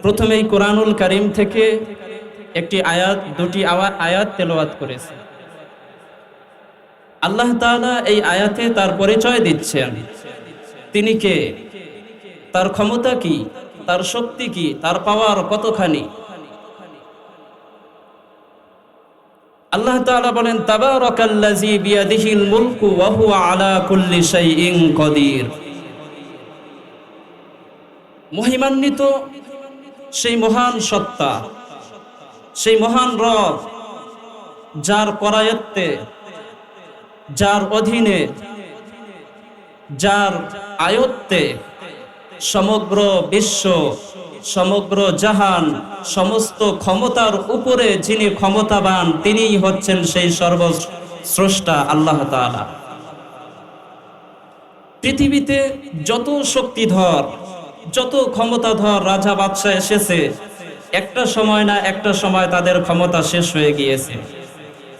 প্রথমেই কোরআনুল কারীম থেকে একটি আয়াত, দুটি আয়াত তেলাওয়াত করেছে। আল্লাহ তাআলা এই আয়াতে তার পরিচয় দিচ্ছেন, তিনি কে, তার ক্ষমতা কি, তার শক্তি কি, তার পাওয়ার কতখানি। আল্লাহ তাআলা বলেন, তাবারাকাল্লাযী বিয়াদিহিল মুলকু ওয়া হুয়া আলা কুল্লি শাইইন কাদির। মহিমান্বিত সেই মহান সত্তা, সেই মহান রব, যার করায়ত্তে, যার অধীনে, যার আয়ত্তে সমগ্র বিশ্ব, সমগ্র জাহান, সমস্ত ক্ষমতার উপরে যিনি ক্ষমতাবান, তিনিই হচ্ছেন সেই সর্বস্রষ্টা আল্লাহ তাআলা। পৃথিবীতে যত শক্তিধর, যত ক্ষমতাধর রাজা বাদশাহ এসেছে, একটা সময় না একটা সময় তাদের ক্ষমতা শেষ হয়ে গিয়েছে।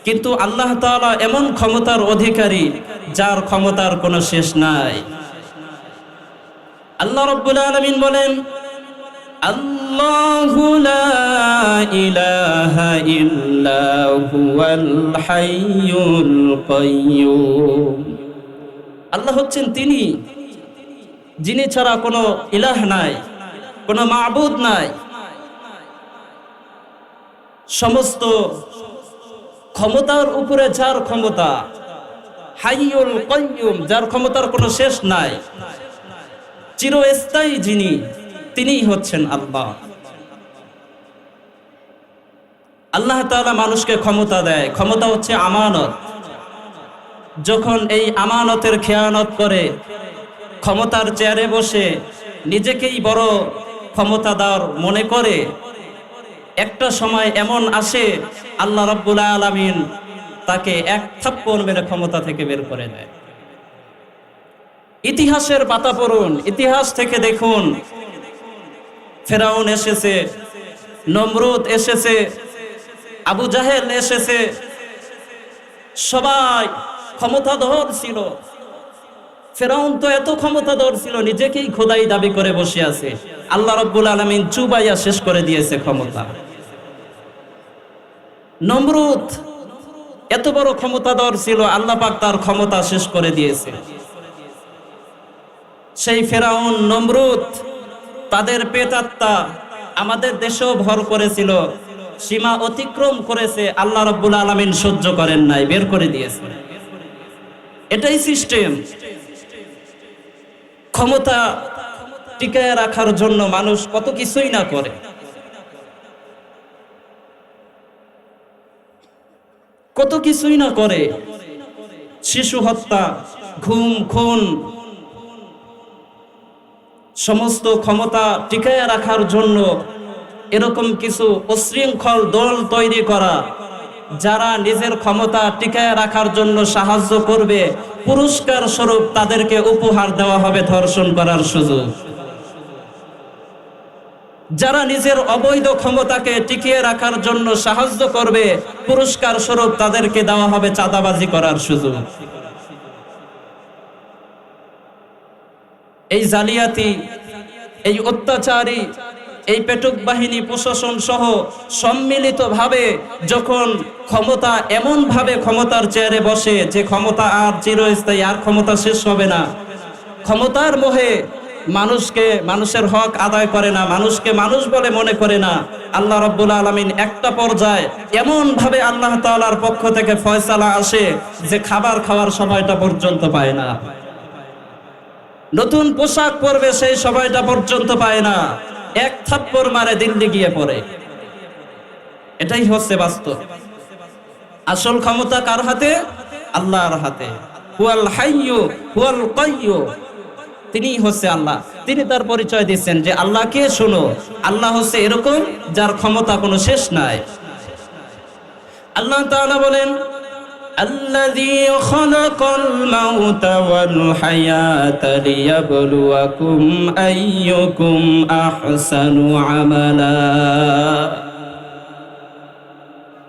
কিন্তু আল্লাহ তাআলা এমন ক্ষমতার অধিকারী, যার ক্ষমতার কোনো শেষ নাই। আল্লাহ রাব্বুল আলামিন বলেন, আল্লাহু লা ইলাহা ইল্লা হুয়াল হাইয়ুল কাইয়্যুম। আল্লাহ হচ্ছেন তিনি, যিনি ছাড়া কোনো ইলাহ নাই, কোনো মাবুদ নাই। সমস্ত ক্ষমতার উপরে যার ক্ষমতা, হাইয়ুল কাইয়্যুম, যার ক্ষমতার কোনো শেষ নাই, চিরস্থায়ী যিনি, তিনিই হচ্ছেন আল্লাহ। আল্লাহ তাআলা মানুষকে ক্ষমতা দেয়, ক্ষমতা হচ্ছে আমানত। যখন এই আমানতের খেয়ানত করে, ক্ষমতার চেয়ারে বসে নিজেকেই বড় ক্ষমতাদার মনে করে, একটা সময় এমন আসে আল্লাহ রাব্বুল আলামিন তাকে এক থাপ্পড় মেরে ক্ষমতা থেকে বের করে দেয়। ইতিহাসের পাতা পড়ুন, ইতিহাস থেকে দেখুন, ফেরাউন এসেছে, নমরুদ এসেছে, আবু জাহেল এসেছে, সবাই ক্ষমতাধর ছিল। ফেরাউন তো এত ক্ষমতাধর ছিল, নিজেকেই খোদাই দাবি করে বসে আছে। আল্লাহ রাব্বুল আলামিন চুবাইয়া শেষ করে দিয়েছে ক্ষমতা। নমরুদ এত বড় ক্ষমতাধর ছিল, আল্লাহ পাক তার ক্ষমতা শেষ করে দিয়েছে। সেই ফেরাউন, নমরুদ, তাদের পেটাত্তা আমাদের দেশেও ভর করেছিল, সীমা অতিক্রম করেছে, আল্লাহ রাব্বুল আলামিন সহ্য করেন নাই, বের করে দিয়েছে। এটাই সিস্টেম। ক্ষমতা টিকায় রাখার জন্য মানুষ কত কিছুই না করে। কত কিছুই না করে, শিশু হত্যা, ঘুম, খুন, সমস্ত ক্ষমতা টিকায় রাখার জন্য এরকম কিছু উচ্ছৃঙ্খল দল তৈরি করা, যারা নিজের ক্ষমতা টিকায় রাখার জন্য সাহায্য করবে, পুরস্কার স্বরূপ তাদেরকে উপহার দেওয়া হবে ধর্ষণ করার সুযোগ। যারা নিজের অবৈধ ক্ষমতাকে টিকিয়ে রাখার জন্য সাহায্য করবে, পুরস্কার স্বরূপ তাদেরকে দেওয়া হবে চাঁদাবাজি করার সুযোগ। এই জালিয়াতি, এই অত্যাচারী, এই পেটুক বাহিনী, প্রশাসন সহ সম্মিলিতভাবে যখন ক্ষমতা এমন ভাবে ক্ষমতার চেয়ারে বসে যে ক্ষমতা আর চিরস্থায়ী, আর ক্ষমতা শেষ হবে না, ক্ষমতার মোহে মানুষকে, মানুষের হক আদায় করে না, মানুষকে মানুষ বলে মনে করে না, আল্লাহ রাব্বুল আলামিন একটা পর্যায়ে এমন ভাবে আল্লাহ তাআলার পক্ষ থেকে ফয়সালা আসে যে খাবার খাওয়ার সময়টা পর্যন্ত পায় না, নতুন পোশাক পরবে সেই সময়টা পর্যন্ত পায় না, এক থাপ্পড় মারে দিল্লি গিয়ে পড়ে। এটাই হচ্ছে বাস্তব। আসল ক্ষমতা কার হাতে? আল্লাহর হাতে। হুয়াল হাইয়্যু হুয়াল কাইয়্যুম, তিনিই হচ্ছে আল্লাহ। তিনি তার পরিচয় দিচ্ছেন যে আল্লাহকে শোনো, আল্লাহ হচ্ছে এরকম যার ক্ষমতা কোনো শেষ নাই। আল্লাহ তাআলা বলেন, الذي خلق الموت والحياة ليبلوكم أيكم أحسن عملا।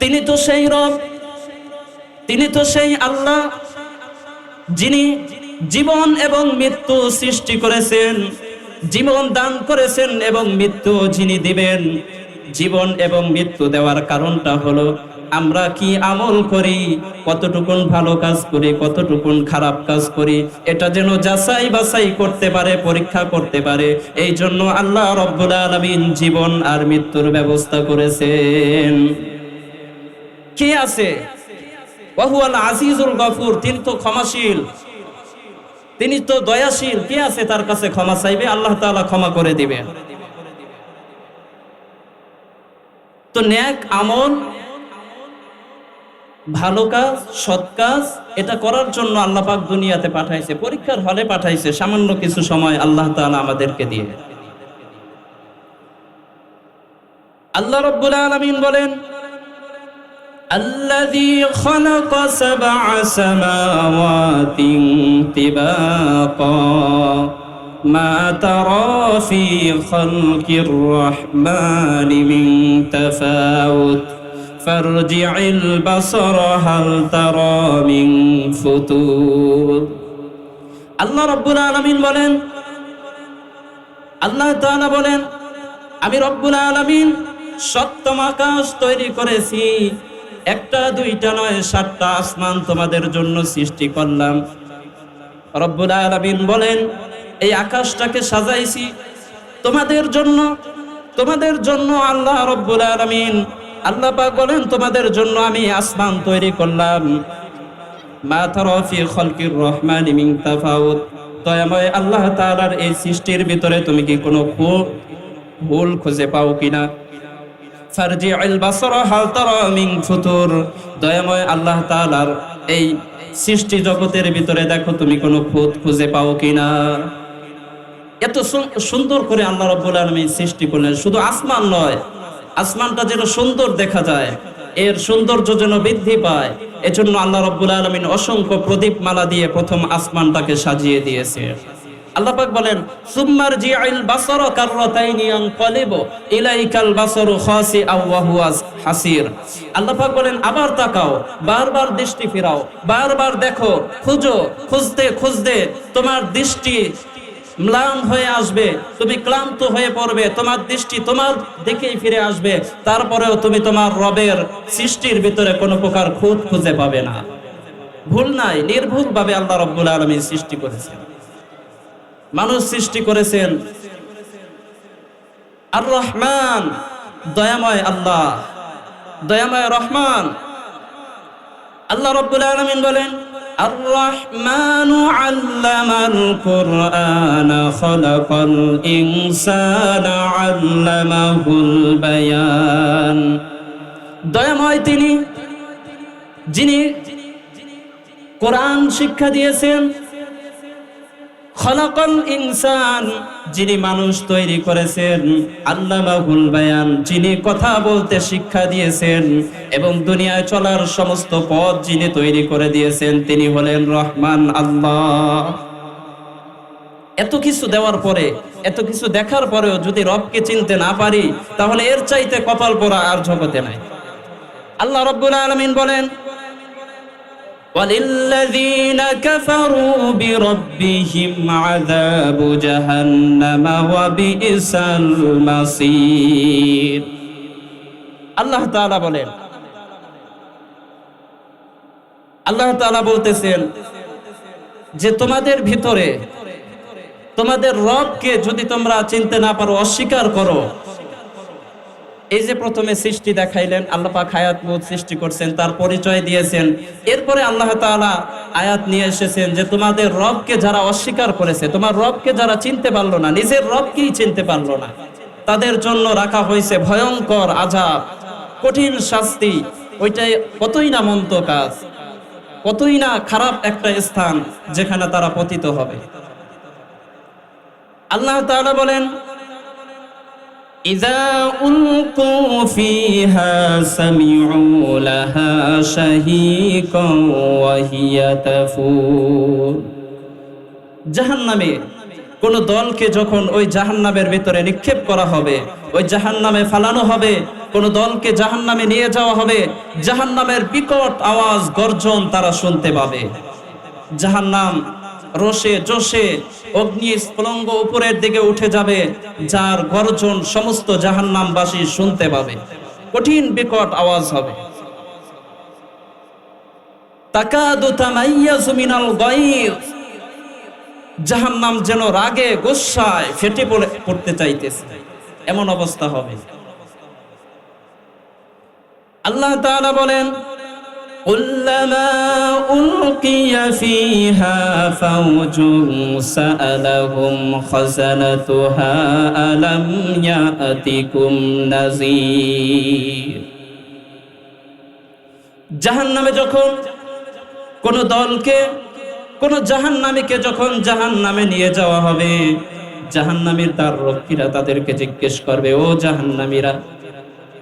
তিনি তো সেই রব, তিনি তো সেই আল্লাহ যিনি জীবন এবং মৃত্যু সৃষ্টি করেছেন, জীবন দান করেছেন এবং মৃত্যু যিনি দিবেন। জীবন এবং মৃত্যু দেওয়ার কারণটা হলো আমরা কি আমল করি, কতটুকুন ভালো কাজ করি, কতটুকুন খারাপ কাজ করি, এটা যেন যাচাই বাছাই করতে পারে, পরীক্ষা করতে পারে। এই জন্য আল্লাহ রাব্বুল আলামিন জীবন আর মৃত্যুর ব্যবস্থা করেছেন। কে আছে? ওয়াহুয়াল আজিজুল গফুর, তিনি তো ক্ষমাশীল, তিনি তো দয়াশীল। কে আছে তার কাছে ক্ষমা চাইবে? আল্লাহ তাআলা ক্ষমা করে দিবেন। তো নেক আমল, ভালো কাজ, সৎ কাজ, এটা করার জন্য আল্লাহ পাক দুনিয়াতে পাঠাইছে, পরীক্ষার হলে পাঠাইছে সামান্য কিছু সময় আল্লাহ তাআলা আমাদেরকে দিয়ে। আল্লাহ রাব্বুল আলামিন বলেন, আল্লাযী খালাকা সাবআ সামাওয়াতিন তিবাকা মা তারা ফী খালকির রাহমানি মিন তাফাউত ফারজি'ল বাসারা হাল তারা মিন ফুতুর। আল্লাহ রাব্বুল আলামিন বলেন, আল্লাহ তাআলা বলেন, আমি রব্বুল আলামিন সপ্তম আকাশ তৈরি করেছি, একটা দুইটা নয়, 7টা আসমান তোমাদের জন্য সৃষ্টি করলাম। রব্বুল আলামিন বলেন, এই আকাশটাকে সাজাইছি তোমাদের জন্য আল্লাহ রব্বুল আলামিন, আল্লাহ পাক বলেন তোমাদের জন্য আমি আসমান তৈরি করলাম। মা তারা ফি খালকির রহমানি মিন তাফাউত, দয়াময় আল্লাহ তাআলার এই সৃষ্টির ভিতরে তুমি কি কোনো ভুল খুঁজে পাও কিনা? ফারজি'ল বাসারা হাল তারা মিন ফুতুর, দয়াময় আল্লাহ তাআলার এই সৃষ্টি জগতের ভিতরে দেখো তুমি কোনো খুঁত খুঁজে পাও কিনা। এত সুন্দর করে আল্লাহ রাব্বুল আলামিন সৃষ্টি করলেন। শুধু আসমান নয়, আসমানটা যেন সুন্দর দেখা যায়, এর সৌন্দর্য যেন বৃদ্ধি পায়, এজন্য আল্লাহ রাব্বুল আলামিন অসংখ্য প্রদীপ মালা দিয়ে প্রথম আসমানটাকে সাজিয়ে দিয়েছে। আল্লাহ পাক বলেন, সুম্মারজি'ল বাসারা কাররাতাইনি ইয়ানকালিবু ইলাইকাল বাসারু খাসিআন ওয়া হুয়া হাসির। আল্লাহ পাক বলেন, আবার তাকাও, বারবার দৃষ্টি ফেরাও, বারবার দেখো, খুঁজতে তোমার দৃষ্টি ম্লান হয়ে আসবে, তুমি ক্লান্ত হয়ে পড়বে, তোমার দৃষ্টি তোমার দিকেই ফিরে আসবে, তারপরেও তুমি তোমার রবের সৃষ্টির ভিতরে কোনো প্রকার খুঁত খুঁজে পাবে না। ভুল নাই, নির্ভুলভাবে আল্লাহ রাব্বুল আলামিন সৃষ্টি করেছেন। মানুষ সৃষ্টি করেছেন আর রহমান, দয়াময় আল্লাহ, দয়াময় রহমান। আল্লাহ রাব্বুল আলামিন বলেন, আর রহমানু আল্লামাল কুরআনা খালাকাল ইনসানা আল্লামাহুল বায়ান। দয়াময় তিনি, যিনি কোরআন শিক্ষা দিয়েছেন। খালাকাল ইনসান, যিনি মানুষ তৈরি করেছেন। আল্লামাহুল বায়ান, যিনি কথা বলতে শিক্ষা দিয়েছেন এবং দুনিয়ায় চলার সমস্ত পথ যিনি তৈরি করে দিয়েছেন, তিনি হলেন রহমান আল্লাহ। এত কিছু দেওয়ার পরে, এত কিছু দেখার পরেও যদি রবকে চিনতে না পারি, তাহলে এর চাইতে কপাল পোড়া আর জগতে নাই। আল্লাহ রাব্বুল আলামিন বলেন, وَلِلَّذِينَ كَفَرُوا بِرَبِّهِمْ عَذَابُ جَهَنَّمَ وَبِئْسَ الْمَصِيرُ। আল্লাহ তাআলা বলেন, আল্লাহ তাআলা বলতেছেন যে তোমাদের ভিতরে তোমাদের রবকে যদি তোমরা চিনতে না পারো, অস্বীকার করো। এই যে প্রথমে সৃষ্টি দেখাইলেন, আল্লাহ পাক হায়াত মউত সৃষ্টি করছেন, তার পরিচয় দিয়েছেন। এরপরে আল্লাহ তাআলা আয়াত নিয়ে এসেছেন যে তোমাদের রবকে যারা অস্বীকার করেছে, তোমার রবকে যারা চিনতে পারলো না, নিজের রবকেই চিনতে পারলো না, তাদের জন্য রাখা হয়েছে ভয়ঙ্কর আযাব, কঠিন শাস্তি। ওইটাই কতই না মন্দ কাজ, কতই না খারাপ একটা স্থান যেখানে তারা পতিত হবে। আল্লাহ তাআলা বলেন, ইযা উলকু ফিহা সামিউ লাহা শাহীকান ওয়া হিয়া তাফুর। জাহান্নামে কোন দলকে যখন ওই জাহান্নামের ভিতরে নিক্ষেপ করা হবে, ওই জাহান্নামে ফালানো হবে, কোন দলকে জাহান্নামে নিয়ে যাওয়া হবে, জাহান্নামের বিকট আওয়াজ, গর্জন তারা শুনতে পাবে। জাহান্নাম রোষে জোশে অগ্নি স্ফুলিঙ্গ উপরের দিকে উঠে যাবে, যার গর্জন সমস্ত জাহান্নামবাসী শুনতে পাবে। কঠিন বিকট আওয়াজ হবে। তাকাদু তামাইয়াজু মিনাল গায়জ, জাহান্নাম যেন রাগে গোসায় ফেটে পড়তে চাইতেছে, এমন অবস্থা হবে। আল্লাহ তাআলা বলেন, কুল্লামা উলকিয়া ফিহা ফাওজুন সাআলাহুম খাযানাতুহা আলাম ইয়াতিকুম নাযীর। জাহান্নামে যখন কোন দলকে, কোন জাহান্নামীকে যখন জাহান্নামে নিয়ে যাওয়া হবে, জাহান্নামীর দ্বার রক্ষীরা তাদেরকে জিজ্ঞেস করবে, ও জাহান্নামীরা,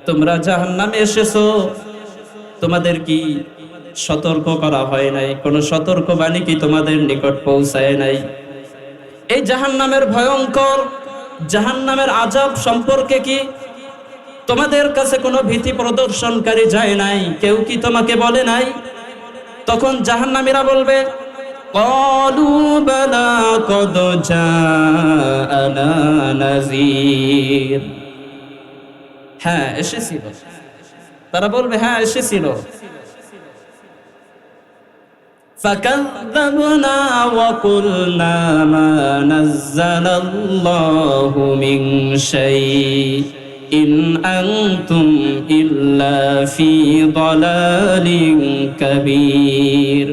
তোমরা জাহান্নামে এসেছো, তোমাদের কি সতর্ক করা হয় নাই? কোন সতর্কবাণী কি তোমাদের নিকট পৌঁছায় নাই? এই জাহান্নামের ভয়ঙ্কর, জাহান্নামের আযাব সম্পর্কে কি তোমাদের কাছে কোনো ভীতি প্রদর্শনকারী যায় নাই? কেউ কি তোমাকে বলে নাই? তখন জাহান্নামীরা বলবে, ক্বালু বালা ক্বাদ জাআনা নাযীর। হ্যাঁ এসেছিল। তারা বলবে, হ্যাঁ এসেছিল। ফাকাযযাবনা ওয়া কুলনা মা নাযালাল্লাহু মিন শাইইন আনতুম ইল্লা ফি দালালিন কাবীর।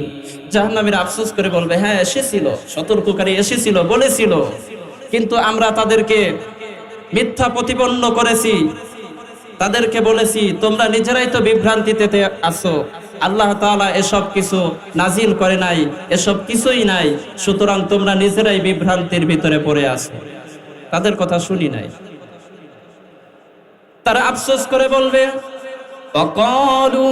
জাহান্নামীরা আফসোস করে বলবে, হ্যাঁ এসেছিল, সতর্ককারী এসেছিল, বলেছিল, কিন্তু আমরা তাদেরকে মিথ্যা প্রতিপন্ন করেছি, তাদেরকে বলেছি তোমরা নিজেরাই তো বিভ্রান্তিতে আছো, আল্লাহ তাআলা এসব কিছু নাজিল করে নাই, এসব কিছুই নাই, সুতরাং তোমরা নিজেরাই বিভ্রান্তির ভিতরে পড়ে আছো, তাদের কথা শুনি নাই। তারা আফসোস করে বলবে, ওয়াকালু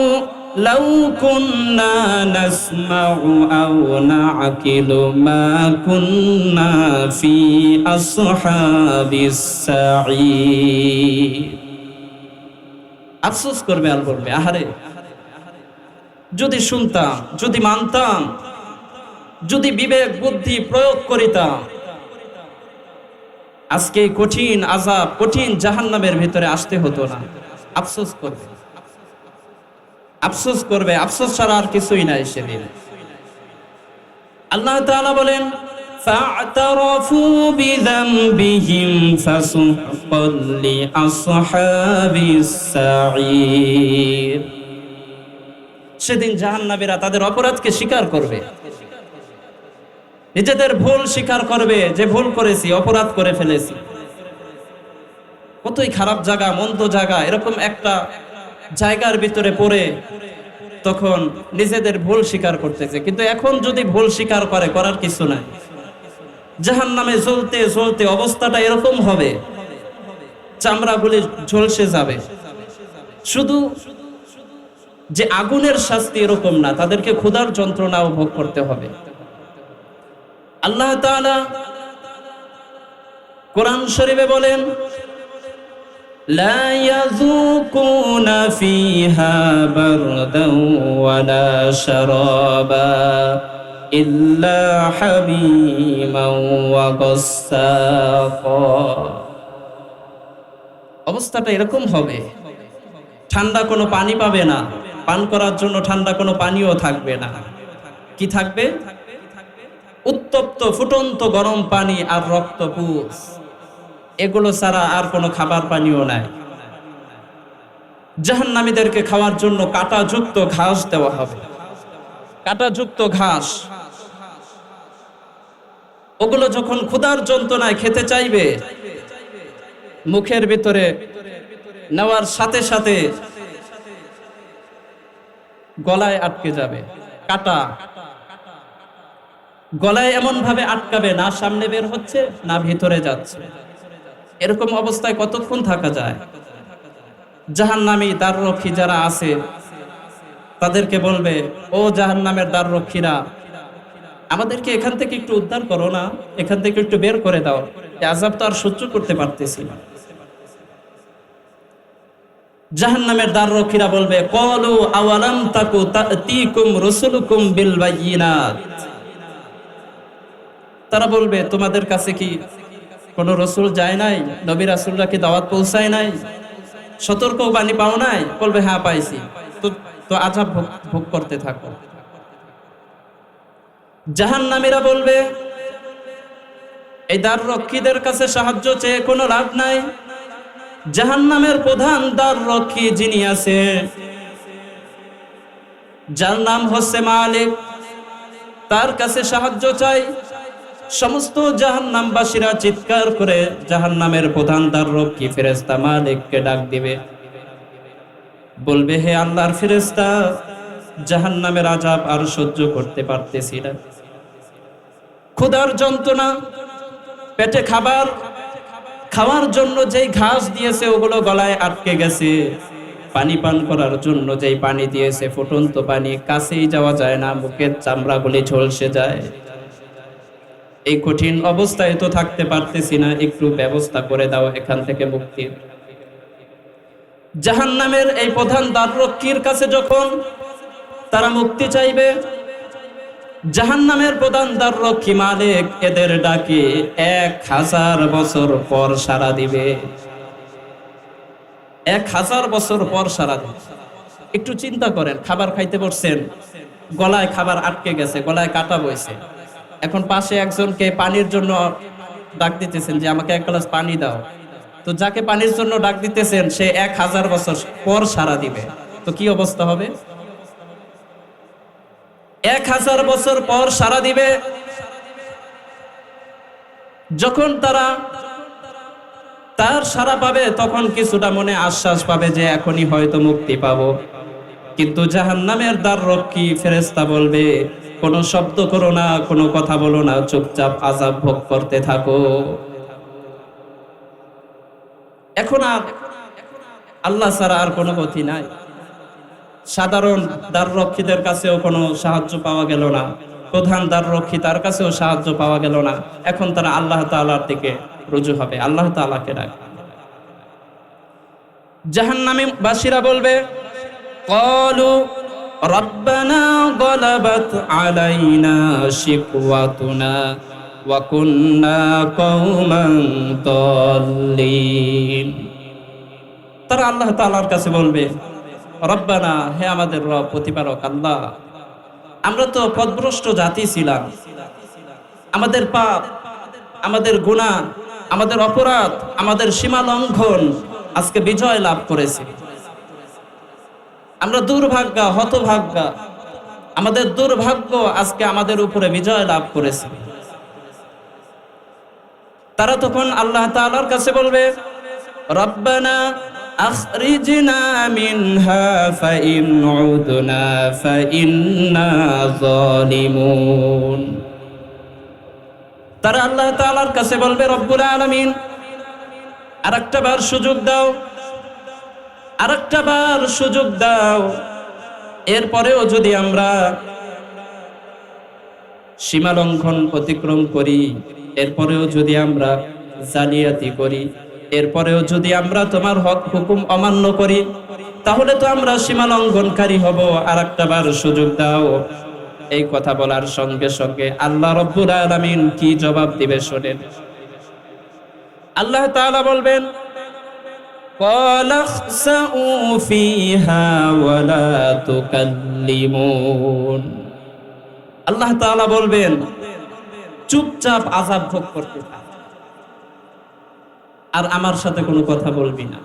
লাউ কুন্না নাসমাউ আও নাআকিলু মা কুন্না ফি আসহাবিস সাঈর। আফসোস করবে আর বলবে, আহারে যদি শুনতাম, যদি মানতাম, যদি বিবেক বুদ্ধি প্রয়োগ করিতাম, আজকে কঠিন আযাব, কঠিন জাহান্নামের ভিতরে আসতে হতো না। আফসোস করবে, আফসোস করবে, আফসোস ছাড়া আর কিছুই নাই সেদিন। আল্লাহ তাআলা বলেন, ফা'তারাফু বিযামবিহিম ফাসুহকাল লিআসহাবিস সাঈর। সেদিন জাহান্নামীরা তাদের অপরাধকে স্বীকার করবে, নিজেদের ভুল স্বীকার করবে, যে ভুল করেছি, অপরাধ করে ফেলেছি। কতই খারাপ জায়গা, মন্দ জায়গা, এরকম একটা জায়গার ভিতরে পড়ে তখন নিজেদের ভুল স্বীকার করতেছে। কিন্তু এখন যদি ভুল স্বীকার করে, করার কিছু নাই। জাহান্নামে জ্বলতে জ্বলতে অবস্থাটা এরকম হবে, চামড়াগুলি ঝলসে যাবে। শুধু যে আগুনের শাস্তি এরকম না, তাদেরকে ক্ষুধার যন্ত্রণাও ভোগ করতে হবে। আল্লাহ তাআলা কোরআন শরীফে বলেন, লা ইয়াযুকুনা ফিহা বারদান ওয়ালা শারাবা ইল্লা হামীমান ওয়া গাসসাকা। অবস্থাটা এরকম হবে, ঠান্ডা কোনো পানি পাবে না, পান করার জন্য ঠান্ডা কোনো পানিও থাকবে না। কি থাকবে? উত্তপ্ত ফুটন্ত গরম পানি আর রক্তপুষ, এগুলো ছাড়া আর কোনো খাবার পানিও নাই। জাহান্নামীদেরকে খাওয়ার জন্য কাঁটাযুক্ত ঘাস দেওয়া হবে, কাঁটাযুক্ত ঘাস। ওগুলো যখন ক্ষুধার যন্ত্রণায় খেতে চাইবে, মুখের ভিতরে নেওয়ার সাথে সাথে গলায় আটকে যাবে কাঁটা। গলায় এমন ভাবে আটকাবে, না সামনে বের হচ্ছে না ভিতরে যাচ্ছে। এরকম অবস্থায় কতক্ষণ থাকা যায়? জাহান্নামী দ্বাররক্ষী যারা আছে তাদেরকে বলবে, ও জাহান্নামের দ্বাররক্ষীরা, আমাদেরকে এখান থেকে একটু উদ্ধার করো না, এখান থেকে একটু বের করে দাও, এই আযাব তো আর সহ্য করতে পারতেছি না। জাহান্নামের দ্বাররক্ষীরা বলবে, ক্বালু আওয়ালাম তাকু তা'তিকুম রাসূলুকুম বিল বায়িনাত। তারা বলবে তোমাদের কাছে কি কোন রসুল যায় নাই, নবী রাসূলরা কি দাওয়াত পৌঁছায় নাই, সতর্ক বাণী পাও নাই? বলবে হ্যাঁ পাইছি। তো আযাব ভোগ করতে থাকো। জাহান্নামীরা বলবে এই দ্বার রক্ষীদের কাছে সাহায্য চেয়ে কোনো লাভ নাই। জাহান্নামের প্রধান দ্বার রক্ষী যিনি আছে, যার নাম হচ্ছে মালিক, তার কাছে সাহায্য চাই। সমস্ত জাহান্নামবাসীরা চিৎকার করে জাহান্নামের প্রধান দ্বার রক্ষী ফেরেশতা মালিককে ডাক দিবে, বলবে হে আল্লাহর ফেরেশতা, জাহান্নামের আযাব আর সহ্য করতে পারতেছি না। ক্ষুধার যন্ত্রণা, পেটে খাওয়ার জন্য যেই ঘাস দিয়েছে ওগুলো গলায় আটকে গেছে, পানি পান করার জন্য যেই পানি দিয়েছে ফুটন্ত পানি, কাছেই যাওয়া যায় না, মুখের চামড়াগুলি ঝলসে যায়। এই কঠিন অবস্থায় তো থাকতে পারতেছি না, একটু ব্যবস্থা করে দাও এখান থেকে মুক্তির। জাহান্নামের এই প্রধান দ্বাররক্ষীর কাছে যখন তারা মুক্তি চাইবে, জাহান্নামের প্রধান দ্বাররক্ষী মালিক এদের ডাকে 1000 বছর পর সাড়া দিবে। 1000 বছর পর সাড়া দিবে। একটু চিন্তা করেন, খাবার খাইতে বসছেন, গলায় খাবার আটকে গেছে, গলায় কাটা বইছে, এখন পাশে একজনকে পানির জন্য ডাক দিতেছেন যে আমাকে এক গ্লাস পানি দাও। তো যাকে পানির জন্য ডাক দিতেছেন সে 1000 বছর পর সাড়া দিবে, তো কি অবস্থা হবে? 1000 বছর পর সাড়া দিবে। যখন তারা তার সাড়া পাবে তখন কিছুটা মনে আশ্বাস পাবে যে এখনই হয়তো মুক্তি পাবো। কিন্তু জাহান্নামের দ্বাররক্ষী ফেরেশতা বলবে কোনো শব্দ করো না, কোনো কথা বলো না, চুপচাপ আযাব ভোগ করতে থাকো। এখন আর আল্লাহ ছাড়া আর কোনো গতি নাই। সাধারণ দ্বাররক্ষীদের কাছেও কোনো সাহায্য পাওয়া গেল না, প্রধান দ্বাররক্ষী তার কাছেও সাহায্য পাওয়া গেল না। এখন তারা আল্লাহ তাআলার দিকে রুজু হবে, আল্লাহ তাআলাকে ডাকবে। জাহান্নামী বাসীরা বলবে ক্বালু রব্বানা গলাবাত আলাইনা শিকওয়াতুনা ওয়া কুন্না কওমান দাল্লিন। তারা আল্লাহ তাআলার কাছে বলবে রব্বানা, হে আমাদের রব, প্রতিপালক আল্লাহ, আমরা তো পথভ্রষ্ট জাতি ছিলাম, আমাদের পাপ, আমাদের গুনাহ, আমাদের অপরাধ, আমাদের সীমা লঙ্ঘন আজকে বিজয় লাভ করেছে। আমরা দুর্ভাগ্যা, হতভাগ্যা, আমাদের দুর্ভাগ্য আজকে আমাদের উপরে বিজয় লাভ করেছে। তারা তখন আল্লাহ তাআলার কাছে বলবে রব্বানা আখরিজনা মিনহা ফাইন উদনা ফাইন্না যালিমুন। তারা আল্লাহ তাআলার কাছে বলবে রব্বুল আলামিন, আরেকটা বার সুযোগ দাও, আরেকটা বার সুযোগ দাও। এরপরেও যদি আমরা সীমা লঙ্ঘন অতিক্রম করি, এরপরেও যদি আমরা জালিয়াতি করি, এরপরেও যদি আমরা তোমার হক হুকুম অমান্য করি, তাহলে তো আমরা সীমা লঙ্ঘনকারী হব, আরেকটা বার সুযোগ দাও। এই কথা বলার সঙ্গে সঙ্গে আল্লাহ রব্বুল আলামিন কি জবাব দিবে শোনেন। আল্লাহ তাআলা বলবেন ক্বালা খসাউ ফিহা ওয়া লা তুকাল্লিমুন। আল্লাহ তাআলা বলবেন চুপচাপ আযাব ভোগ করতে থাক, আর আমার সাথে কোনো কথা বলবি না।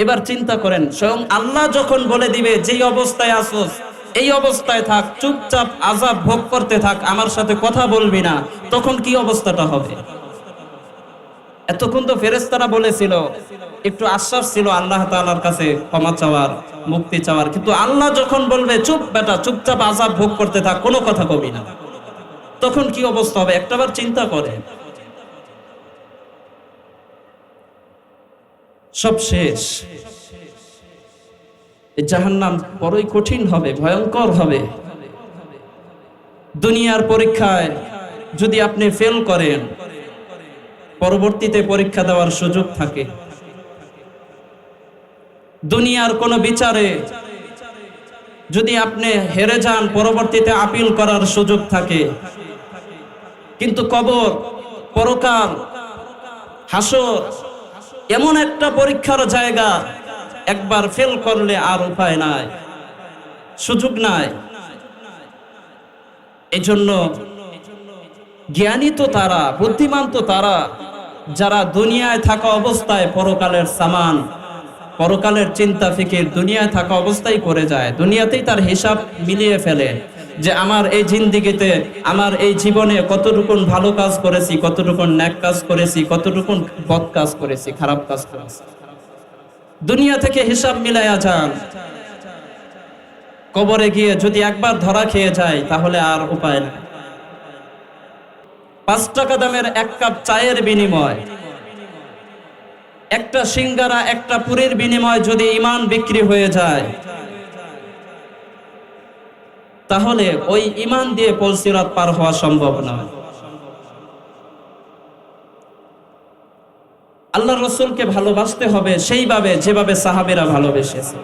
এবার চিন্তা করেন, স্বয়ং আল্লাহ যখন বলে দিবে যেই অবস্থায় আসোস এই অবস্থায় থাক, চুপচাপ আযাব ভোগ করতে থাক, আমার সাথে কথা বলবি না, তখন কি অবস্থাটা হবে? এতক্ষণ তো ফেরেশতারা বলেছিল, একটু আশ্বাস ছিল আল্লাহ তাআলার কাছে ক্ষমা চাওয়ার, মুক্তি চাওয়ার, কিন্তু আল্লাহ যখন বলবে চুপ বেটা, চুপচাপ আযাব ভোগ করতে থাক, কোনো কথা কবি না, তখন কি অবস্থা হবে একটাবার চিন্তা করে। সব শেষ। জাহান্নাম বড়ই কঠিন হবে, ভয়ঙ্কর হবে। দুনিয়ার পরীক্ষায় যদি আপনি ফেল করেন, পরবর্তীতে পরীক্ষা দেওয়ার সুযোগ থাকে। দুনিয়ার কোন বিচারে যদি আপনি হেরে যান, পরবর্তীতে আপিল করার সুযোগ থাকে। কিন্তু কবর, পরকাল, হাসর এমন একটা পরীক্ষার জায়গা, একবার ফেল করলে আর উপায় নাই, সুযোগ নাই। এই জন্য জ্ঞানী তো তারা, বুদ্ধিমান তো তারা, যারা দুনিয়ায় থাকা অবস্থায় পরকালের সামান, পরকালের চিন্তা ফিকির দুনিয়ায় থাকা অবস্থায় করে যায়, দুনিয়াতেই তার হিসাব মিলিয়ে ফেলে যে আমার এই জিন্দিগিতে, আমার এই জীবনে কতটুকুন ভালো কাজ করেছি, কতটুকুন ন্যাক কাজ করেছি, কতটুকুন বদ কাজ করেছি, খারাপ কাজ করেছি। দুনিয়া থেকে হিসাব মিলাইয়া যান। কবরে গিয়ে যদি একবার ধরা খেয়ে যায় তাহলে আর উপায় নাই। 5 টাকা দামের 1 কাপ চায়ের বিনিময়, একটা সিঙ্গারা, একটা পুরীর বিনিময় যদি ঈমান বিক্রি হয়ে যায়, তাহলে ওই ঈমান দিয়ে পুলসিরাত পার হওয়া সম্ভব নয়। আল্লাহর রাসূলকে ভালোবাসতে হবে সেইভাবে যেভাবে সাহাবীরা ভালোবেসেছে।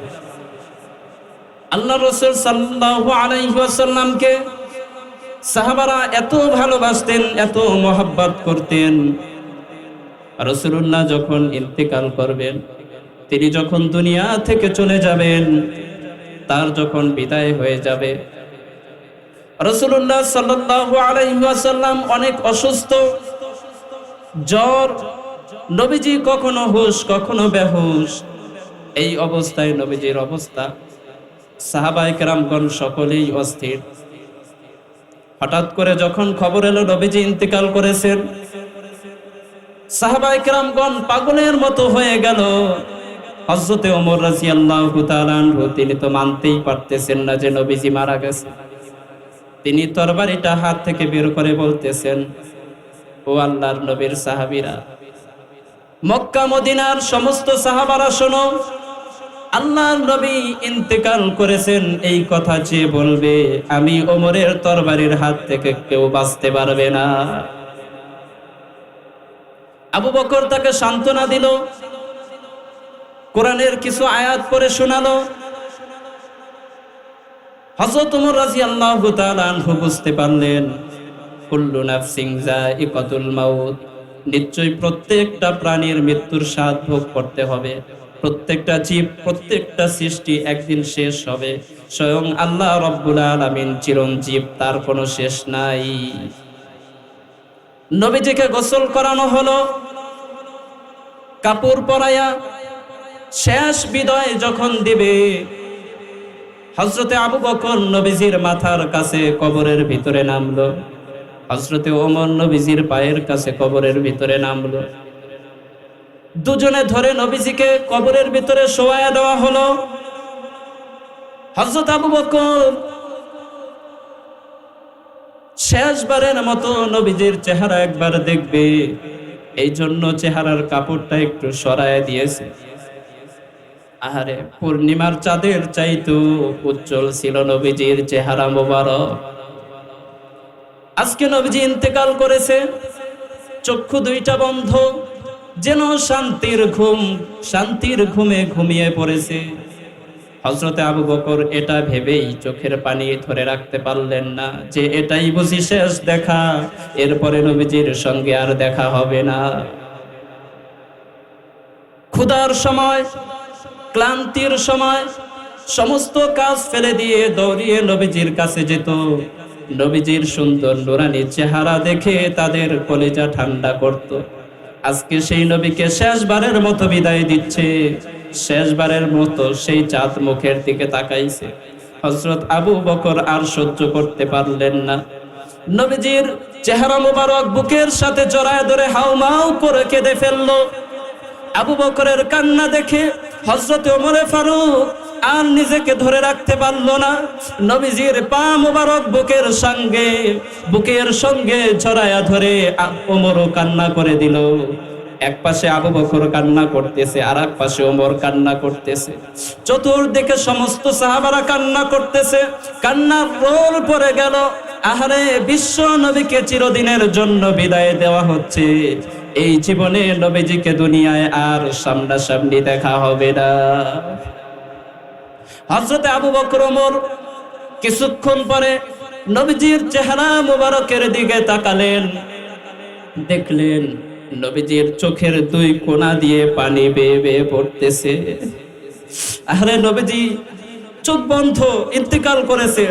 আল্লাহর রাসূল সাল্লাল্লাহু আলাইহি ওয়াসাল্লামকে সাহাবারা এত ভালোবাসতেন, এত মহব্বত করতেন। রাসূলুল্লাহ যখন ইন্তেকাল করবেন, তিনি যখন দুনিয়া থেকে চলে যাবেন, তার যখন বিদায় হয়ে যাবে, রাসূলুল্লাহ সাল্লাল্লাহু আলাইহি ওয়াসাল্লাম অনেক অসুস্থ, জ্বর, নবীজি কখনো হুঁশ কখনো বেহুশ। এই অবস্থায় নবীজির অবস্থা, সাহাবায়ে কেরামগণ সকলেই অস্থির। হঠাৎ করে যখন খবর এলো নবীজি ইন্তেকাল করেছেন, সাহাবায়ে কেরামগণ পাগলের মতো হয়ে গেল। হযরতে ওমর রাদিয়াল্লাহু তাআলা আনহু তিনি তো মানতেই পারতেছেন না যে নবীজি মারা গেছে। তিনি তরবারিটা হাত থেকে বের করে বলতেছেন, ও আল্লাহর নবীর সাহাবীরা, মক্কা মদিনার সমস্ত সাহাবারা শোনো, আল্লাহর নবী ইন্তেকাল করেছেন, এই কথা যে বলবে আমি ওমরের তরবারির হাত থেকে কেউ বাঁচতে পারবে না। আবু বকর তাকে সান্ত্বনা দিল, কোরআনের কিছু আয়াত পড়ে শোনালো। হযরত ওমর রাদিয়াল্লাহু তাআলা আনহু বুঝতে পারলেন, কুল্লু নাফসিন যায়িকাতুল মাউত, নিশ্চয়ই প্রত্যেকটা প্রাণীর মৃত্যুর স্বাদ ভোগ করতে হবে। প্রত্যেকটা জীব, প্রত্যেকটা সৃষ্টি একদিন শেষ হবে। স্বয়ং আল্লাহ রাব্বুল আলামিন চিরঞ্জীব, তার কোনো শেষ নাই। নবীজিকে গোসল করানো হলো, কাপড় পরাইয়া শেষ বিদায় যখন দিবে, হযরতে আবু বকর নবীজির মাথার কাছে কবরের ভিতরে নামলো, হযরতে ওমর নবীজির পায়ের কাছে কবরের ভিতরে নামলো। দুজনে ধরে নবীজিকে কবরের ভিতরে শোয়ায়া দেওয়া হলো। হযরত আবু বকর শেষবারের মতো নবীজির চেহারা একবার দেখবে, এই জন্য চেহারার কাপড়টা একটু সরায় দিয়েছে। আহারে, পূর্ণিমার চাঁদের চাইতো উজ্জ্বল ছিল নবীজির চেহারা মোবারক। আজকে নবীজি ইন্তেকাল করেছে, চক্ষু দুইটা বন্ধ, যেন শান্তির ঘুম, শান্তির ঘুমে ঘুমিয়ে পড়েছে। হযরতে আবু বকর এটা ভেবেই চোখের পানি ধরে রাখতে পারলেন না যে এটাই বুঝি শেষ দেখা, এরপরে নবীজির সঙ্গে আর দেখা হবে না। ক্ষুধার সময়, ক্লান্তির সময় সমস্ত কাজ ফেলে দিয়ে দৌড়িয়ে নবীজির কাছে যেত। নবীজির সুন্দর নুরানি চেহারা দেখে তাদের কলিজা ঠান্ডা করত। আজকে সেই নবীকে শেষবারের মতো বিদায় দিচ্ছে, শেষবারের মতো সেই চাঁদ মুখের দিকে তাকাইছে। হযরত আবু বকর আর সহ্য করতে পারলেন না, নবীজির চেহারা মোবারক বুকের সাথে জড়ায় ধরে হাউমাউ করে কেঁদে ফেললো। আবু বকরের কান্না দেখে হযরত ওমর ফারুক আর নিজেকে ধরে রাখতে পারল না, নবীজির পা মোবারক বুকের সঙ্গে জড়ায়া ধরে ওমরও কান্না করে দিল। এক পাশে আবু বকর কান্না করতেছে, আর এক পাশে ওমর কান্না করতেছে। চতুর্দিকে সমস্ত সাহাবারা কান্না করতেছে, কান্নার রোল পড়ে গেল। আহারে, বিশ্ব নবীকে চিরদিনের জন্য বিদায় দেওয়া হচ্ছে। এই জীবনে নবীজিকে দুনিয়ায় আর সামনাসামনি দেখা হবে না। হযরতে আবু বকর ওমর কিছুক্ষণ পরে নবীজির চেহারা মুবারকের দিকে তাকালেন, দেখলেন নবীজির চোখের দুই কোণা দিয়ে পানি বেয়ে বেয়ে পড়তেছে। আরে নবীজি চোখ বন্ধ ইন্তেকাল করেছে।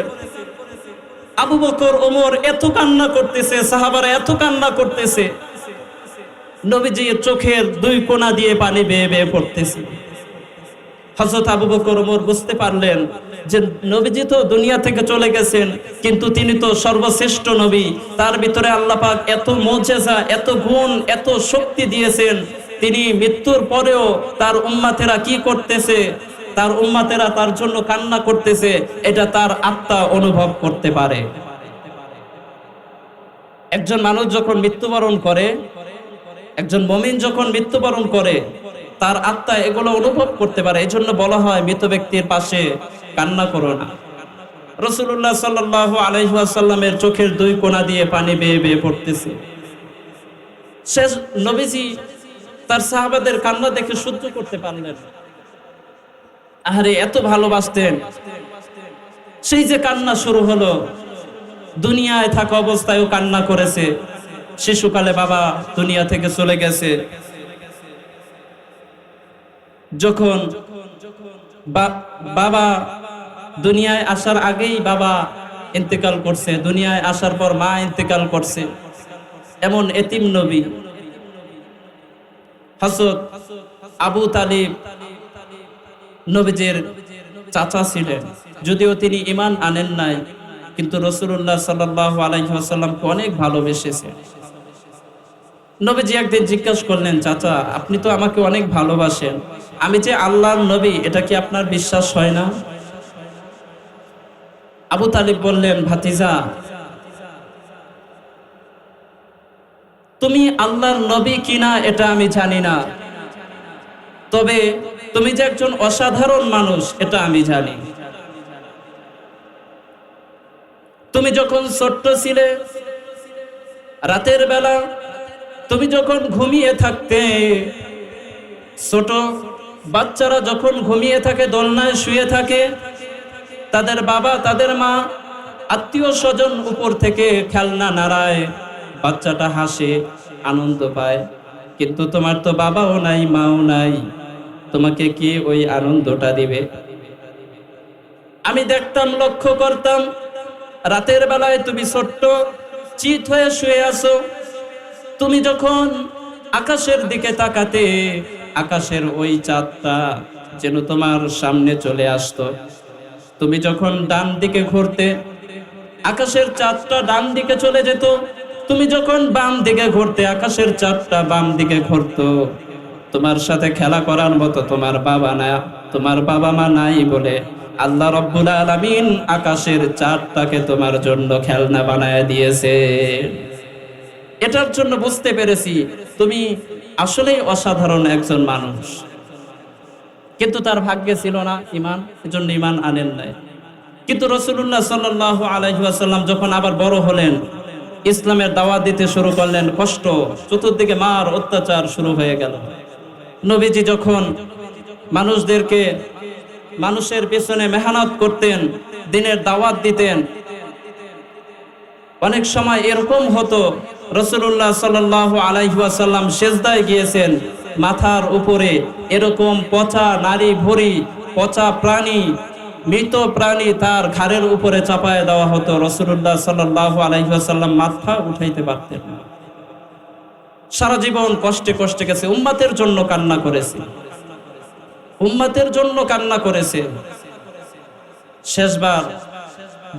আবু বকর ওমর এত কান্না করতেছে, সাহাবারা এত কান্না করতেছে, নবীজির চোখের দুই কোণা দিয়ে পানি বেয়ে বেয়ে পড়তেছে। হযরত আবু বকর ওমর বুঝতে পারলেন যে নবীজি তো দুনিয়া থেকে চলে গেছেন, কিন্তু তিনি তো সর্বশ্রেষ্ঠ নবী, তার ভিতরে আল্লাহ পাক এত মুজিজা, এত গুণ, এত শক্তি দিয়েছেন। তিনি মৃত্যুর পরেও তার উম্মতেরা কি করতেছে, তার উম্মতেরা তার জন্য কান্না করতেছে, এটা তার আত্মা অনুভব করতে পারে। একজন মানুষ যখন মৃত্যুবরণ করে, একজন মুমিন যখন মৃত্যুবরণ করে, তার আত্মা এগুলো অনুভব করতে পারে। এই জন্য বলা হয় মৃত ব্যক্তির পাশে কান্না করো না। রাসূলুল্লাহ সাল্লাল্লাহু আলাইহি ওয়াসাল্লামের চোখের দুই কোণা দিয়ে পানি বেয়ে বেয়ে পড়তেছে। শেষ নবীজি তার সাহাবাদের কান্না দেখে সহ্য করতে পারলেন। আরে এত ভালোবাসতেন, সেই যে কান্না শুরু হলো, দুনিয়ায় থাকা অবস্থায়ও কান্না করেছে। শিশুকালে বাবা দুনিয়া থেকে চলে গেছে, যখন বাবা দুনিয়ায় আসার আগেই বাবা ইন্তেকাল করছে, দুনিয়ায় আসার পর মা ইন্তেকাল করছে। এমন এতিম নবী হযরত আবু তালিব নবীজির চাচা ছিলেন, যদিও তিনি ঈমান আনেন নাই, কিন্তু রাসূলুল্লাহ সাল্লাল্লাহু আলাইহি ওয়াসাল্লামকে অনেক ভালোবেসেছেন। নবীজি একদিন জিজ্ঞাসা করলেন, চাচা আপনি তো আমাকে অনেক ভালোবাসেন, আমি যে আল্লাহর নবী এটা কি আপনার বিশ্বাস হয় না? আবু তালিব বললেন, ভাতিজা তুমি আল্লাহর নবী কিনা এটা আমি জানি না, তবে তুমি যে একজন অসাধারণ মানুষ এটা আমি জানি। তুমি যখন ছোট্ট ছিলে, রাতের বেলা তুমি যখন ঘুমিয়ে থাকতে, ছোট বাচ্চারা যখন ঘুমিয়ে থাকে, দোলনায় শুয়ে থাকে, তাদের বাবা তাদের মা আত্মীয় স্বজন উপর থেকে খেলনা নাড়ায়, বাচ্চাটা হাসে, আনন্দ পায়। কিন্তু তোমার তো বাবাও নাই, মাও নাই, তোমাকে কি ওই আনন্দটা দিবে? আমি দেখতাম, লক্ষ্য করতাম, রাতের বেলায় তুমি ছোট্ট চিত হয়ে শুয়ে আছো, তুমি যখন আকাশের দিকে তাকাতে, আকাশের ওই চাঁদটা যেন তোমার সামনে চলে আসতো। তুমি যখন ডান দিকে ঘুরতে, আকাশের চাঁদটা ডান দিকে চলে যেত। তুমি যখন বাম দিকে ঘুরতে, আকাশের চাঁদটা বাম দিকে ঘুরতো। তোমার সাথে খেলা করার মতো তোমার বাবা না, তোমার বাবা মা নাই বলে আল্লাহ রাব্বুল আলামিন আকাশের চাঁদটাকে তোমার জন্য খেলনা বানায় দিয়েছে। এটার জন্য বুঝতে পেরেছি তুমি আসলেই অসাধারণ একজন মানুষ। কিন্তু তার ভাগ্যে ছিল না ঈমান, এজন্য ঈমান আনেন নাই। কিন্তু রাসূলুল্লাহ সাল্লাল্লাহু আলাইহি ওয়াসাল্লাম যখন আবার বড় হলেন, ইসলামের দাওয়াত দিতে শুরু করলেন, কষ্ট, চতুর্দিকে মার অত্যাচার শুরু হয়ে গেল। নবীজি যখন মানুষদেরকে, মানুষের পেছনে মেহনত করতেন, দ্বীনের দাওয়াত দিতেন, অনেক সময় এরকম হতো রাসূলুল্লাহ সাল্লাল্লাহু আলাইহি ওয়াসাল্লাম সিজদায় গিয়েছেন, মাথার উপরে এরকম পচা নারী ভরি, পচা প্রাণী, মৃত প্রাণী তার ঘাড়ের উপরে চাপায় দেওয়া হতো। রাসূলুল্লাহ সাল্লাল্লাহু আলাইহি ওয়াসাল্লাম মাথা উঠাইতে পারতেন না। সারা জীবন কষ্টে কষ্টে গেছে, উম্মতের জন্য কান্না করেছে, উম্মতের জন্য কান্না করেছে। শেষবার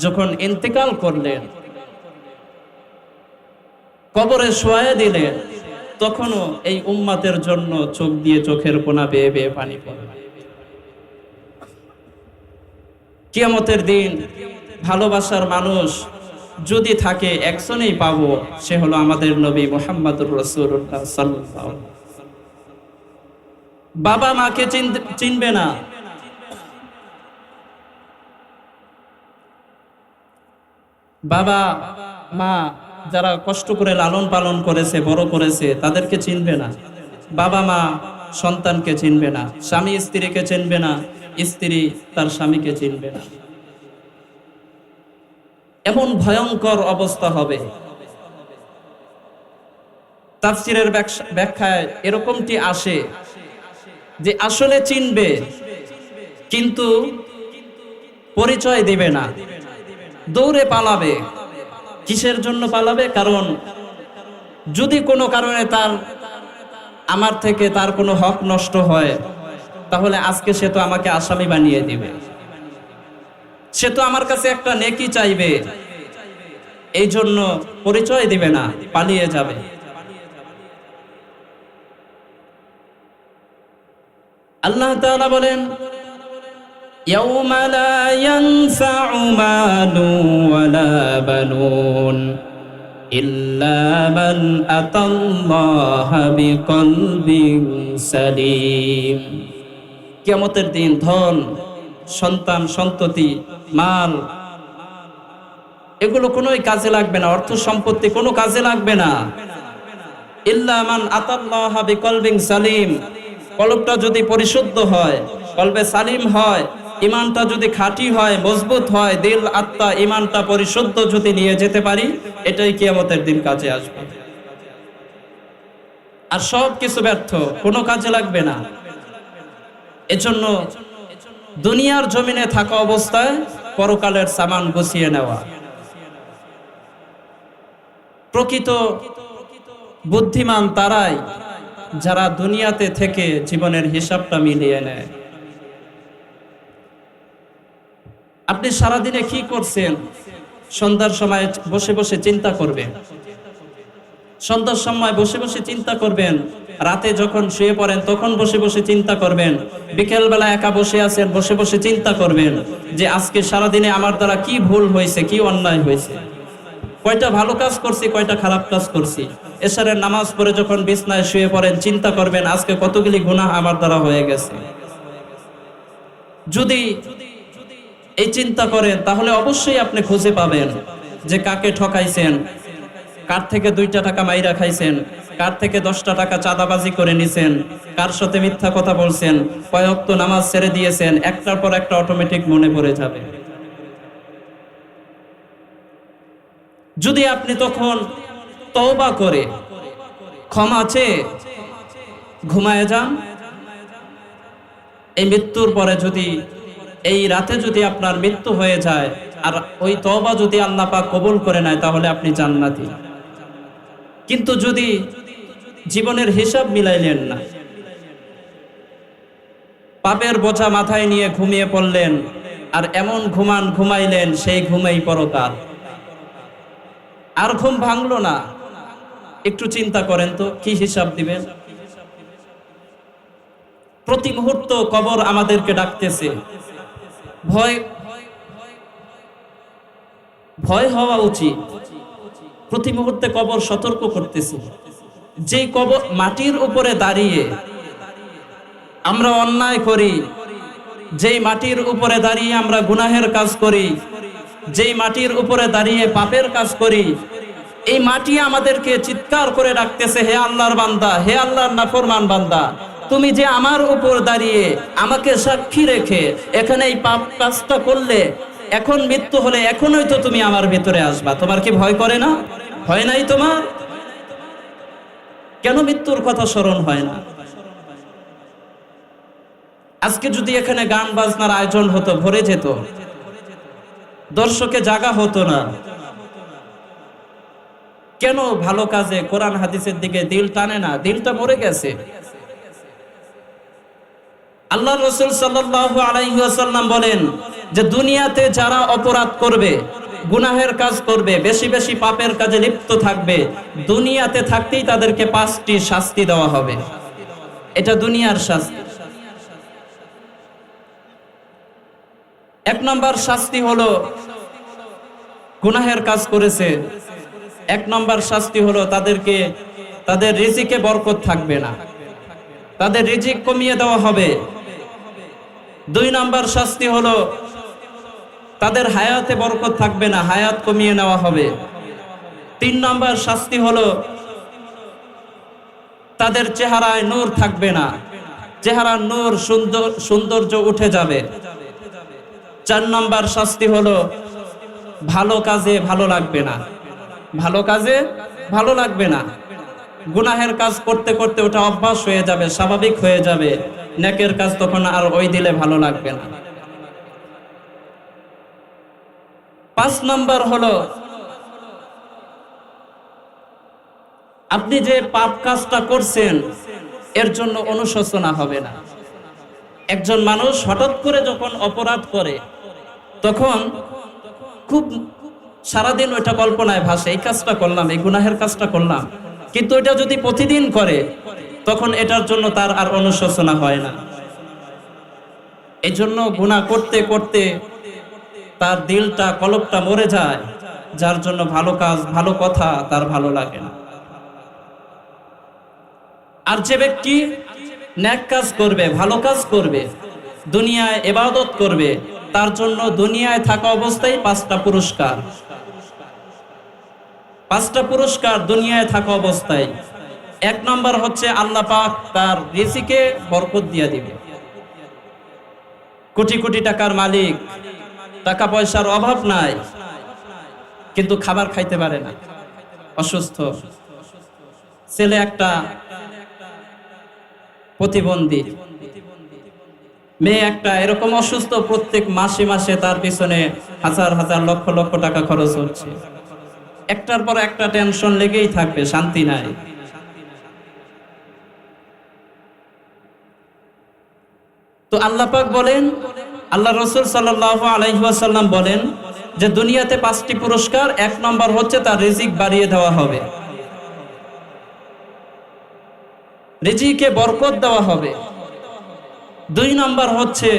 যখন ইন্তেকাল করলেন, কবরে শোয়া দিলেন, তখনও এই উম্মতের জন্য চোখ দিয়ে চোখের কোনা বেয়ে বেয়ে পানি পড়ে। কিয়ামতের দিন ভালোবাসার মানুষ যদি থাকে, একজনেই পাবো, সে হলো আমাদের নবী মুহাম্মদুর রাসূলুল্লাহ সাল্লাল্লাহু আলাইহি ওয়াসাল্লাম। বাবা মাকে চিনবে না, বাবা মা যারা কষ্ট করে লালন পালন করেছে, বড় করেছে, তাদেরকে চিনবে না। বাবা মা সন্তানকে চিনবে না, স্বামী স্ত্রীকে চিনবে না, স্ত্রী তার স্বামীকে চিনবে না। এমন ভয়ঙ্কর অবস্থা হবে। তাফসীরের ব্যাখ্যায় এরকমটি আসে যে আসলে চিনবে কিন্তু পরিচয় দিবে না, দৌড়ে পালাবে। কিসের জন্য পালাবে? কারণ যদি কোনো কারণে আমার থেকে তার কোনো হক নষ্ট হয়, তাহলে আজকে সে তো আমাকে আসামি বানিয়ে দিবে, সে তো আমার কাছে একটা নেকি চাইবে, এই জন্য পরিচয় দিবে না, পালিয়ে যাবে। আল্লাহ তাআলা বলেন, ইয়াউমা লা ইয়ানফাউ মালু ওয়ালা বানুন ইল্লা মান আতাল্লাহা বিকলবিন সালিম। কিয়ামতের দিন ধন, সন্তান, সন্ততি, মাল এগুলো কোনোই কাজে লাগবে না, অর্থ সম্পত্তি কোনো কাজে লাগবে না। ইল্লা মান আতাল্লাহা বিকলবিন সালিম, কলবটা যদি পরিশুদ্ধ হয়, কলবে সালিম হয়, ইমানটা যদি খাঁটি হয়, মজবুত হয়, দিল আত্মা ইমানটা পরিশুদ্ধ যদি নিয়ে যেতে পারি, এটাই কিয়ামতের দিন কাজে আসবে। আর সব কিছু ব্যর্থ, কোনো কাজে লাগবে না। এজন্য দুনিয়ার জমিনে থাকা অবস্থায় পরকালের সামান গুছিয়ে নেওয়া। প্রকৃত বুদ্ধিমান তারাই যারা দুনিয়াতে থেকে জীবনের হিসাবটা মিলিয়ে নেয়। আপনি সারাদিনে কি করছেন? সন্ধ্যার সময় বসে বসে চিন্তা করবেন, সন্ধ্যার সময় বসে বসে চিন্তা করবেন, রাতে যখন শুয়ে পড়েন তখন বসে বসে চিন্তা করবেন, বিকেলবেলা একা বসে আছেন বসে বসে চিন্তা করবেন যে আজকে সারাদিনে আমার দ্বারা কি ভুল হয়েছে, কি অন্যায় হয়েছে, কয়টা ভালো কাজ করছি, কয়টা খারাপ কাজ করছি। এশারের নামাজ পড়ে যখন বিছনায় শুয়ে পড়েন চিন্তা করবেন আজকে কতগুলি গুনাহ আমার দ্বারা হয়ে গেছে। যদি এই চিন্তা করেন তাহলে অবশ্যই আপনি খুঁজে পাবেন যে কাকে ঠকাইছেন, কার থেকে 2টা টাকা মাইরা খাইছেন, কার থেকে 10টা টাকা চাঁদাবাজি করে নিছেন, কার সাথে মিথ্যা কথা বলছেন, কয় ওয়াক্ত নামাজ ছেড়ে দিয়েছেন, একটার পর একটা অটোমেটিক মনে পড়ে যাবে। যদি আপনি তখন তওবা করে ক্ষমা চেয়ে ঘুমায় যান, এই মৃত্যুর পরে যদি এই রাতে যদি আপনার মৃত্যু হয়ে যায় আর ওই তওবা যদি আল্লাহ পাক কবুল করে নেয় তাহলে আপনি জান্নাতি। কিন্তু যদি জীবনের হিসাব মিলাইলেন না, পাপের বোঝা মাথায় নিয়ে ঘুমিয়ে পড়লেন আর এমন ঘুমাইলেন সেই ঘুমেই পরকাল, আর ঘুম ভাঙলো না, একটু চিন্তা করেন তো কি হিসাব দিবেন? প্রতি মুহূর্ত কবর আমাদেরকে ডাকতেছে। ভয় হওয়া উচিত। প্রতি মুহূর্তে কবর সতর্ক করতেছে। যে কবর মাটির উপরে দাঁড়িয়ে আমরা অন্যায় করি, যেই মাটির উপরে দাঁড়িয়ে আমরা গুনাহের কাজ করি, যেই মাটির উপরে দাঁড়িয়ে পাপের কাজ করি, এই মাটি আমাদেরকে চিৎকার করে ডাকতেছে, হে আল্লাহর বান্দা, হে আল্লাহর নাফরমান বান্দা, তুমি যে আমার উপর দাঁড়িয়ে আমাকে সাক্ষী রেখে এখানে এই পাপ কাজটা করলে, এখন মৃত্যু হলে এখনই তো তুমি আমার ভিতরে আসবা। তোমার কি ভয় করে না? ভয় নাই তোমার? কেন মৃত্যুর কথা স্মরণ হয় না? আজকে যদি এখানে গান বাজনার আয়োজন হতো, ভরে যেত, দর্শকে জাগা হতো না, কেন ভালো কাজে কোরআন হাদিসের দিকে দিল টানে না? দিলটা মরে গেছে। আল্লাহ রাসূল সাল্লাল্লাহু আলাইহি ওয়াসাল্লাম বলেন যে দুনিয়াতে যারা অপরাধ করবে, গুনাহের কাজ করবে, বেশি বেশি পাপের কাজে লিপ্ত থাকবে, দুনিয়াতে থাকতেই তাদেরকে 5টি শাস্তি দেওয়া হবে। এটা দুনিয়ার শাস্তি। 1 নম্বর শাস্তি হলো গুনাহের কাজ করেছে, 1 নম্বর শাস্তি হলো তাদের রিজিকে বরকত থাকবে না, তাদের রিজিক কমিয়ে দেওয়া হবে। 2 নম্বর শাস্তি হলো তাদের হায়াতে বরকত থাকবে না, হায়াত কমিয়ে নেওয়া হবে। 3 নম্বর শাস্তি হলো তাদের চেহারায় নূর থাকবে না, চেহারার নূর সৌন্দর্য উঠে যাবে। 4 নম্বর শাস্তি হলো ভালো কাজে ভালো লাগবে না, ভালো কাজে ভালো লাগবে না। গুনাহের কাজ করতে করতে ওটা অভ্যাস হয়ে যাবে, স্বাভাবিক হয়ে যাবে। নেকের কাজ তখন আর ওই দিলে ভালো লাগবে না। 5 নম্বর হলো, আপনি যে পাপ কাজটা করছেন এর জন্য অনুশোচনা হবে না। একজন মানুষ হঠাৎ করে যখন অপরাধ করে তখন খুব সারাদিন ওইটা কল্পনায় ভাসে, এই কাজটা করলাম, এই গুনাহের কাজটা করলাম। কিন্তু এটা যদি প্রতিদিন করে তখন এটার জন্য তার আর অনুশোচনা হয় না। এই জন্য গুনাহ করতে করতে তার দিলটা, কলবটা মরে যায়, যার জন্য ভালো কাজ, ভালো কথা তার ভালো লাগে না। আর যে ব্যক্তি নেক কাজ করবে, ভালো কাজ করবে, দুনিয়ায় ইবাদত করবে, তার জন্য দুনিয়ায় থাকা অবস্থায় 5টা পুরস্কার। 5টা পুরস্কার দুনিয়ায় থাকা অবস্থায়। 1 নম্বর হচ্ছে আল্লাহ পাক তার রিজিকে বরকত দিয়ে দিবে। কোটি কোটি টাকার মালিক, টাকা পয়সার অভাব নাই, কিন্তু খাবার খাইতে পারে না, অসুস্থ। ছেলে একটা প্রতিবন্ধী, মেয়ে একটা এরকম অসুস্থ, প্রত্যেক মাসে মাসে তার পিছনে হাজার হাজার লক্ষ লক্ষ টাকা খরচ হচ্ছে। একটার পর একটা টেনশন লেগেই থাকবে, শান্তি নাই। তো আল্লাহ পাক বলেন, আল্লাহ রাসূল সাল্লাল্লাহু আলাইহি ওয়াসাল্লাম বলেন যে দুনিয়াতে 5টি পুরস্কার। 1 নম্বর হচ্ছে তার রিজিক বাড়িয়ে দেওয়া হবে, রিজিকে বরকত দেওয়া হবে। 2 নম্বর হচ্ছে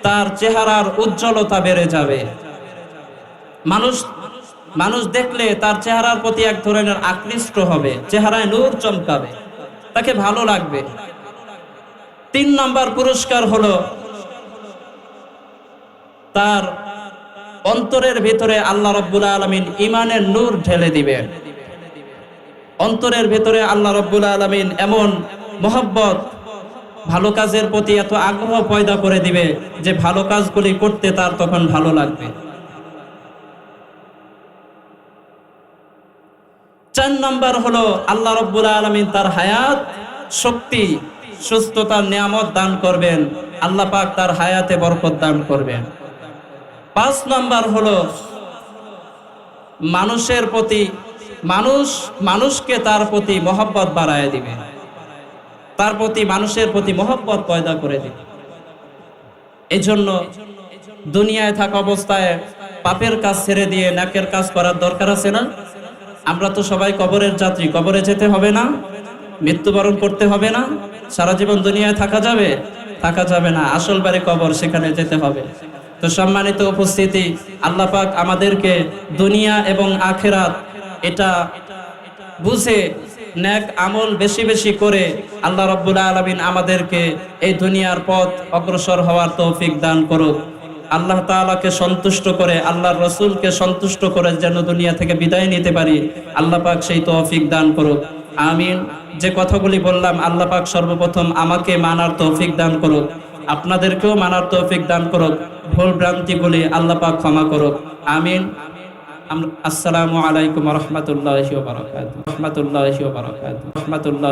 তার চেহারার উজ্জ্বলতা বেড়ে যাবে। মানুষ দেখলে তার চেহারার প্রতি এক ধরনের আকৃষ্ট হবে, চেহারায় নূর চমকাবে, তাকে ভালো লাগবে। 3 নম্বর পুরস্কার হলো তার অন্তরের ভিতরে আল্লাহ রাব্বুল আলামিন ঈমানের নূর ঢেলে দিবেন। অন্তরের ভিতরে আল্লাহ রাব্বুল আলামিন এমন মহব্বত, ভালো কাজের প্রতি এত আগ্রহ পয়দা করে দিবে যে ভালো কাজগুলি করতে তার তখন ভালো লাগবে। 4 নম্বর হলো আল্লাহ রাব্বুল আলামিন তার হায়াত, শক্তি, সুস্থতার নিয়ামত দান করবেন। আল্লাহ পাক তার হায়াতে বরকত দান করবেন। 5 নম্বর হলো মানুষের প্রতি, মানুষকে তার প্রতি মহব্বত বাড়ায় দিবে, তার প্রতি, মানুষের প্রতি মহব্বত পয়দা করে দিবে। এই জন্য দুনিয়ায় থাকা অবস্থায় পাপের কাজ ছেড়ে দিয়ে নেকের কাজ করার দরকার আছে না? আমরা তো সবাই কবরের যাত্রী, কবরে যেতে হবে না? মৃত্যুবরণ করতে হবে না? সারা জীবন দুনিয়ায় থাকা যাবে? থাকা যাবে না, আসল বাড়ি কবর, সেখানে যেতে হবে। তো সম্মানিত উপস্থিতি, আল্লাহ পাক আমাদেরকে দুনিয়া এবং আখিরাত এটা বুঝে নেক আমল বেশি বেশি করে আল্লাহ রাব্বুল আলামিন আমাদেরকে এই দুনিয়ার পথ অগ্রসর হওয়ার তৌফিক দান করুক। আল্লাহ তাআলাকে সন্তুষ্ট করে, আল্লাহর রাসূলকে সন্তুষ্ট করে যেন দুনিয়া থেকে বিদায় নিতে পারি, আল্লাহ পাক সেই তৌফিক দান করুক। আমিন। যে কথাগুলি বললাম আল্লাহ পাক সর্বপ্রথম আমাকে মানার তৌফিক দান করুক, আপনাদেরকেও মানার তৌফিক দান করুক। ভুল ভ্রান্তিগুলি আল্লাহ পাক ক্ষমা করুক। আমিন। আসসালামু আলাইকুম ওয়া রাহমাতুল্লাহি ওয়া বারাকাতুহু।